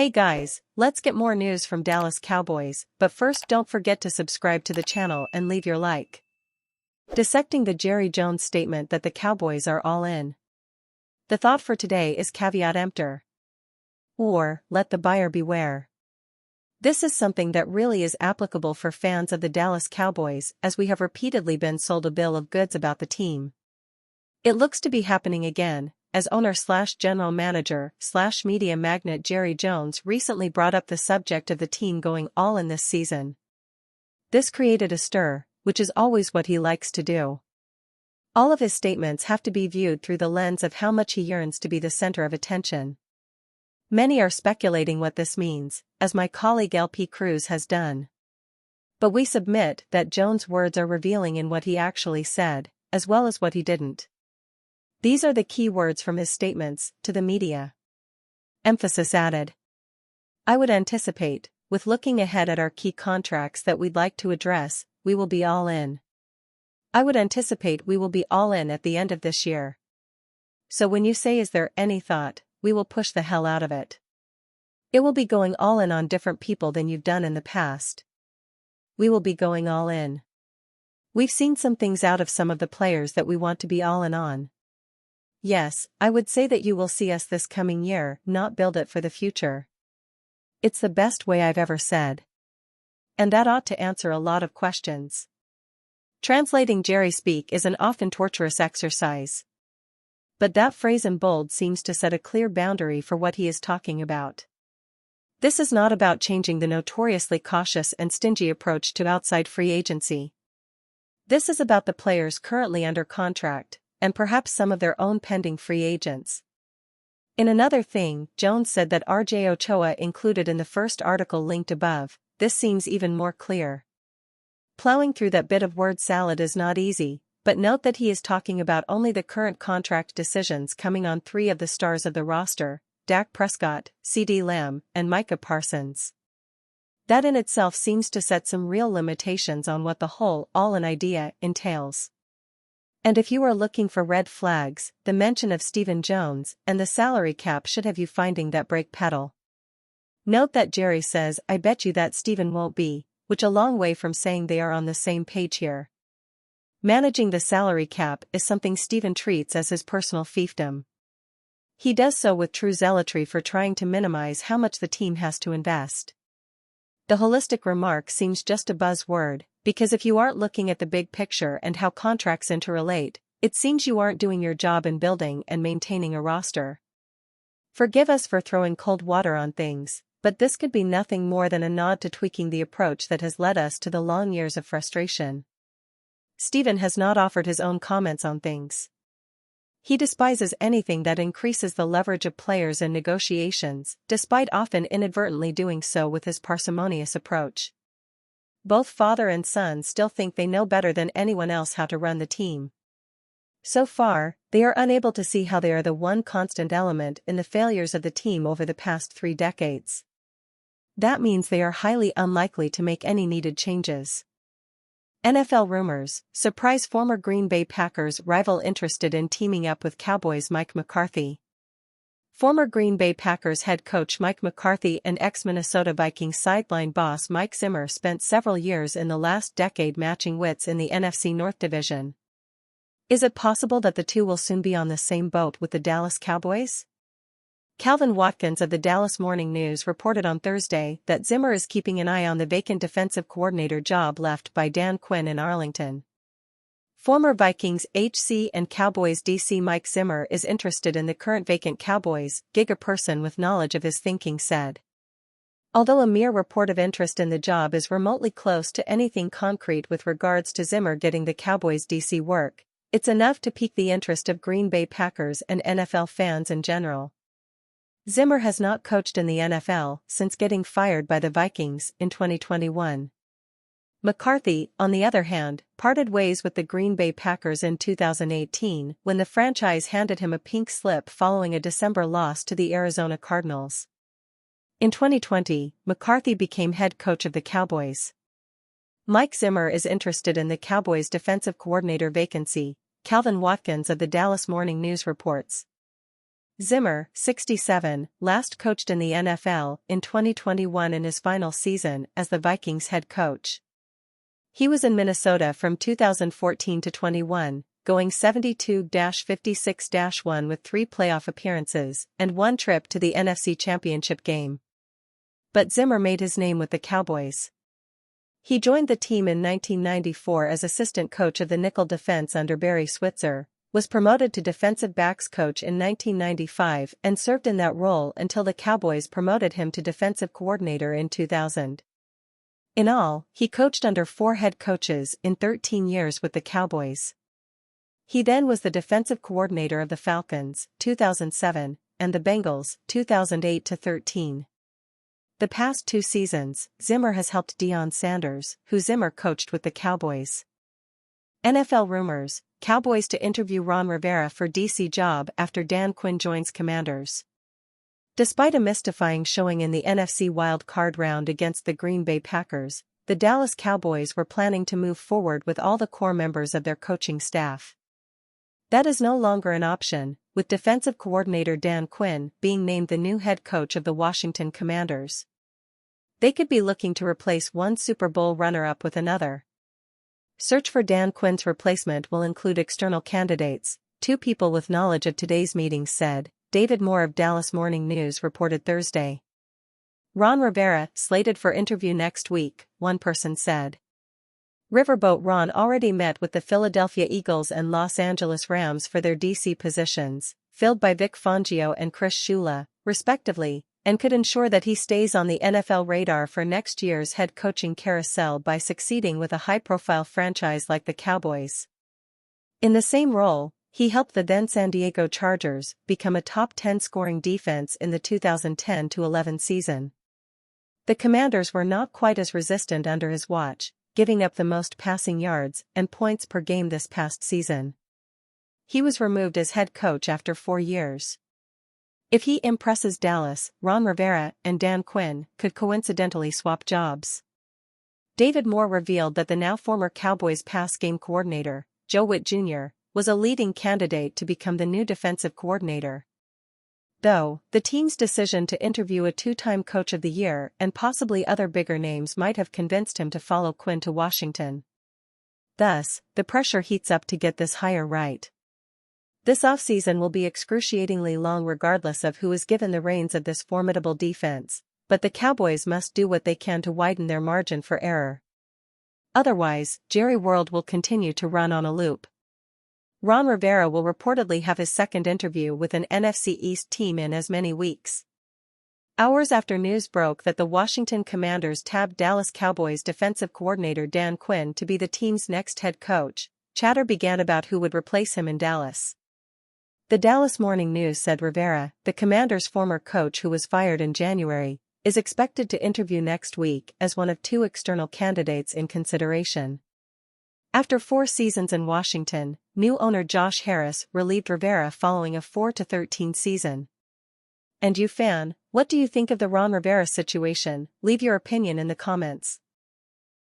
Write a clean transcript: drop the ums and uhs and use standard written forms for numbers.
Hey guys, let's get more news from Dallas Cowboys, but first don't forget to subscribe to the channel and leave your like. Dissecting the Jerry Jones statement that the Cowboys are all in. The thought for today is caveat emptor. Or, let the buyer beware. This is something that really is applicable for fans of the Dallas Cowboys, as we have repeatedly been sold a bill of goods about the team. It looks to be happening again, as owner/general manager/media magnate Jerry Jones recently brought up the subject of the team going all in this season. This created a stir, which is always what he likes to do. All of his statements have to be viewed through the lens of how much he yearns to be the center of attention. Many are speculating what this means, as my colleague LP Cruz has done. But we submit that Jones' words are revealing in what he actually said, as well as what he didn't. These are the key words from his statements to the media. Emphasis added. I would anticipate, with looking ahead at our key contracts that we'd like to address, we will be all in. I would anticipate we will be all in at the end of this year. So when you say is there any thought, we will push the hell out of it. It will be going all in on different people than you've done in the past. We will be going all in. We've seen some things out of some of the players that we want to be all in on. Yes, I would say that you will see us this coming year, not build it for the future. It's the best way I've ever said. And that ought to answer a lot of questions. Translating Jerry speak is an often torturous exercise. But that phrase in bold seems to set a clear boundary for what he is talking about. This is not about changing the notoriously cautious and stingy approach to outside free agency. This is about the players currently under contract, and perhaps some of their own pending free agents. In another thing, Jones said that RJ Ochoa included in the first article linked above. This seems even more clear. Plowing through that bit of word salad is not easy, but note that he is talking about only the current contract decisions coming on 3 of the stars of the roster, Dak Prescott, CeeDee Lamb, and Micah Parsons. That in itself seems to set some real limitations on what the whole all-in idea entails. And if you are looking for red flags, the mention of Stephen Jones and the salary cap should have you finding that brake pedal. Note that Jerry says, I bet you that Stephen won't be, which a long way from saying they are on the same page here. Managing the salary cap is something Stephen treats as his personal fiefdom. He does so with true zealotry for trying to minimize how much the team has to invest. The holistic remark seems just a buzzword, because if you aren't looking at the big picture and how contracts interrelate, it seems you aren't doing your job in building and maintaining a roster. Forgive us for throwing cold water on things, but this could be nothing more than a nod to tweaking the approach that has led us to the long years of frustration. Stephen has not offered his own comments on things. He despises anything that increases the leverage of players in negotiations, despite often inadvertently doing so with his parsimonious approach. Both father and son still think they know better than anyone else how to run the team. So far, they are unable to see how they are the one constant element in the failures of the team over the past 3 decades. That means they are highly unlikely to make any needed changes. NFL rumors, surprise former Green Bay Packers rival interested in teaming up with Cowboys Mike McCarthy. Former Green Bay Packers head coach Mike McCarthy and ex-Minnesota Vikings sideline boss Mike Zimmer spent several years in the last decade matching wits in the NFC North Division. Is it possible that the two will soon be on the same boat with the Dallas Cowboys? Calvin Watkins of the Dallas Morning News reported on Thursday that Zimmer is keeping an eye on the vacant defensive coordinator job left by Dan Quinn in Arlington. Former Vikings HC and Cowboys DC Mike Zimmer is interested in the current vacant Cowboys gig. A person with knowledge of his thinking said. Although a mere report of interest in the job is remotely close to anything concrete with regards to Zimmer getting the Cowboys DC work, it's enough to pique the interest of Green Bay Packers and NFL fans in general. Zimmer has not coached in the NFL since getting fired by the Vikings in 2021. McCarthy, on the other hand, parted ways with the Green Bay Packers in 2018 when the franchise handed him a pink slip following a December loss to the Arizona Cardinals. In 2020, McCarthy became head coach of the Cowboys. Mike Zimmer is interested in the Cowboys' defensive coordinator vacancy, Calvin Watkins of the Dallas Morning News reports. Zimmer, 67, last coached in the NFL in 2021 in his final season as the Vikings head coach. He was in Minnesota from 2014 to 21, going 72-56-1 with 3 playoff appearances and 1 trip to the NFC Championship game. But Zimmer made his name with the Cowboys. He joined the team in 1994 as assistant coach of the nickel defense under Barry Switzer, was promoted to defensive backs coach in 1995 and served in that role until the Cowboys promoted him to defensive coordinator in 2000. In all, he coached under 4 head coaches in 13 years with the Cowboys. He then was the defensive coordinator of the Falcons, 2007, and the Bengals, 2008-13. The past 2 seasons, Zimmer has helped Deion Sanders, who Zimmer coached with the Cowboys. NFL rumors: Cowboys to interview Ron Rivera for DC job after Dan Quinn joins Commanders. Despite a mystifying showing in the NFC wild card round against the Green Bay Packers, the Dallas Cowboys were planning to move forward with all the core members of their coaching staff. That is no longer an option, with defensive coordinator Dan Quinn being named the new head coach of the Washington Commanders. They could be looking to replace one Super Bowl runner-up with another. Search for Dan Quinn's replacement will include external candidates, 2 people with knowledge of today's meetings said, David Moore of Dallas Morning News reported Thursday. Ron Rivera, slated for interview next week, one person said. Riverboat Ron already met with the Philadelphia Eagles and Los Angeles Rams for their DC positions, filled by Vic Fangio and Chris Shula, respectively, and could ensure that he stays on the NFL radar for next year's head coaching carousel by succeeding with a high-profile franchise like the Cowboys. In the same role, he helped the then San Diego Chargers become a top 10 scoring defense in the 2010-11 season. The Commanders were not quite as resistant under his watch, giving up the most passing yards and points per game this past season. He was removed as head coach after 4 years. If he impresses Dallas, Ron Rivera and Dan Quinn could coincidentally swap jobs. David Moore revealed that the now former Cowboys pass game coordinator, Joe Witt Jr., was a leading candidate to become the new defensive coordinator. Though, the team's decision to interview a 2-time Coach of the Year and possibly other bigger names might have convinced him to follow Quinn to Washington. Thus, the pressure heats up to get this hire right. This offseason will be excruciatingly long regardless of who is given the reins of this formidable defense, but the Cowboys must do what they can to widen their margin for error. Otherwise, Jerry World will continue to run on a loop. Ron Rivera will reportedly have his second interview with an NFC East team in as many weeks. Hours after news broke that the Washington Commanders tabbed Dallas Cowboys defensive coordinator Dan Quinn to be the team's next head coach, chatter began about who would replace him in Dallas. The Dallas Morning News said Riveira, the Commanders' former coach who was fired in January, is expected to interview next week as one of 2 external candidates in consideration. After 4 seasons in Washington, new owner Josh Harris relieved Riveira following a 4-13 season. And you fan, what do you think of the Ron Rivera situation? Leave your opinion in the comments.